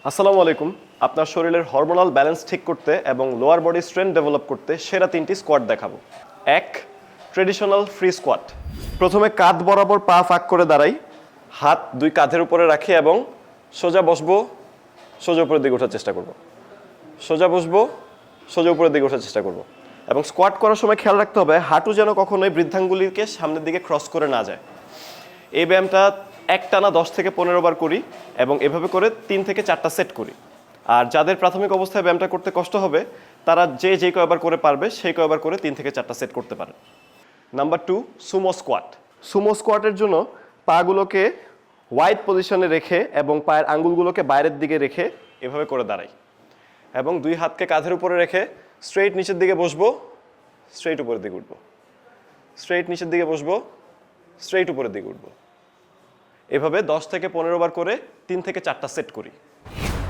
আসসালামু আলাইকুম। আপনার শরীরের হরমোনাল ব্যালেন্স ঠিক করতে এবং লোয়ার বডি স্ট্রেংথ ডেভেলপ করতে সেরা 3টি স্কোয়াট দেখাবো। 1. Traditional free squat. প্রথমে কাঁধ বরাবর পা ফাঁক করে দাঁড়াই, হাত 2 কাঁধের উপরে রাখি এবং সোজা বসবো, সোজা উপরের দিকে ওঠার চেষ্টা করব। সোজা বসবো, সোজা উপরের দিকে ওঠার চেষ্টা করব। এবং স্কোয়াট করার সময় খেয়াল রাখতে হবে হাঁটু যেন কখনোই বৃদ্ধাঙ্গুলিকে সামনের দিকে ক্রস করে না যায়। এই ব্যায়ামটা একটানা 10 থেকে 15 বার করি এবং এভাবে করে 3 থেকে 4টা সেট করি। আর যাদের প্রাথমিক অবস্থায় ব্যায়ামটা করতে কষ্ট হবে তারা যে কয়বার করে পারবে সেই কয়বার করে 3 থেকে 4টা সেট করতে পারে। Number 2, Sumo squat. সুমো স্কোয়াটের জন্য পাগুলোকে ওয়াইড পজিশনে রেখে এবং পায়ের আঙ্গুলগুলোকে বাইরের দিকে রেখে এভাবে করে দাঁড়াই এবং 2 হাতকে কাঁধের উপরে রেখে স্ট্রেইট নিচের দিকে বসবো, স্ট্রেইট উপরের দিকে উঠবো, স্ট্রেইট নিচের দিকে বসবো, স্ট্রেইট উপরের দিকে উঠবো। এভাবে 10 থেকে 15 বার করে 3 থেকে 4টা সেট করি।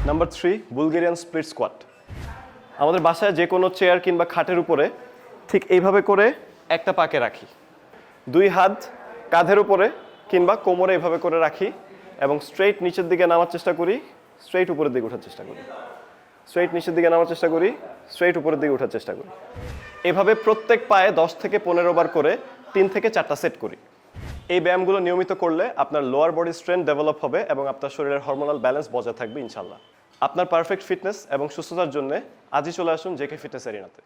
Number 3, Bulgarian split squat. আমাদের বাসায় যে কোনো চেয়ার কিংবা খাটের উপরে ঠিক এইভাবে করে একটা পাকে রাখি, 2 হাত কাঁধের উপরে কিংবা কোমরে এভাবে করে রাখি এবং স্ট্রেইট নিচের দিকে নামার চেষ্টা করি, স্ট্রেইট উপরের দিকে ওঠার চেষ্টা করি, স্ট্রেইট নিচের দিকে নামার চেষ্টা করি, স্ট্রেইট উপরের দিকে ওঠার চেষ্টা করি। এভাবে প্রত্যেক পায়ে 10 থেকে 15 বার করে 3 থেকে 4টা সেট করি। এই ব্যায়ামগুলো নিয়মিত করলে আপনার লোয়ার বডি স্ট্রেংথ ডেভেলপ হবে এবং আপনার শরীরের হরমোনাল ব্যালেন্স বজায় থাকবে ইনশাল্লাহ। আপনার পারফেক্ট ফিটনেস এবং সুস্থতার জন্য আজই চলে আসুন জেকে ফিটনেস এরিনাতে।